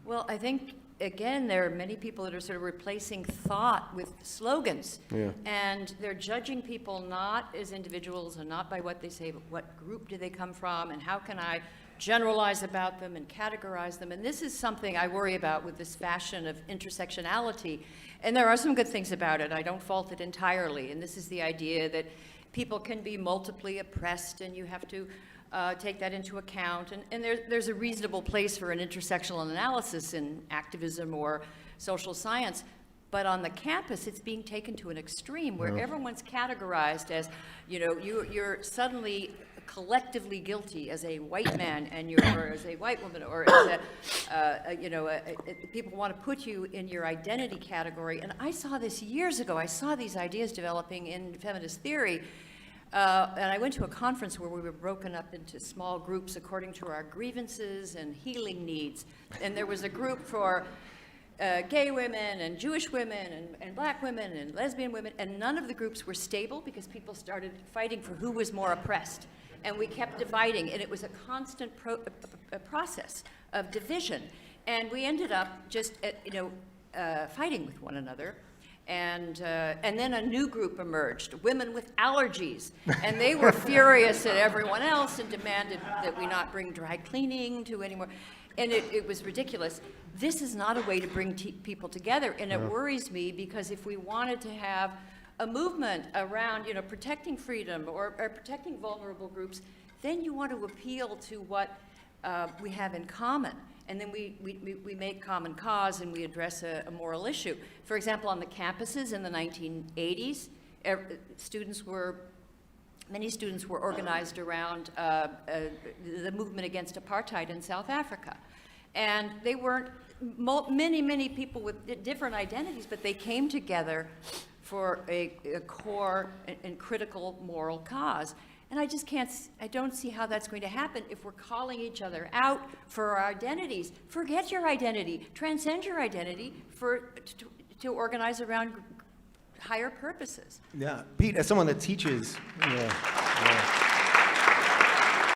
Well, I think, again, there are many people that are sort of replacing thought with slogans. Yeah. And they're judging people not as individuals and not by what they say, but what group do they come from and how can I generalize about them and categorize them. And this is something I worry about with this fashion of intersectionality. And there are some good things about it. I don't fault it entirely. And this is the idea that people can be multiply oppressed and you have to take that into account. And there's a reasonable place for an intersectional analysis in activism or social science. But on the campus, it's being taken to an extreme where everyone's categorized as, you know, you're suddenly collectively guilty as a white man and or as a white woman, or as people want to put you in your identity category. And I saw this years ago. I saw these ideas developing in feminist theory. And I went to a conference where we were broken up into small groups according to our grievances and healing needs. And there was a group for gay women and Jewish women and black women and lesbian women, and none of the groups were stable because people started fighting for who was more oppressed. And we kept dividing, and it was a constant process of division. And we ended up just, fighting with one another. And then a new group emerged, women with allergies, and they were furious at everyone else and demanded that we not bring dry cleaning to anymore. And it was ridiculous. This is not a way to bring people together, and it worries me because if we wanted to have a movement around, protecting freedom or protecting vulnerable groups, then you want to appeal to what we have in common. And then we make common cause and we address a moral issue. For example, on the campuses in the 1980s, many students were organized around the movement against apartheid in South Africa. And they weren't, many people with different identities, but they came together for a core and critical moral cause. And I don't see how that's going to happen if we're calling each other out for our identities. Forget your identity, transcend your identity to organize around higher purposes. Yeah, Pete, as someone that teaches,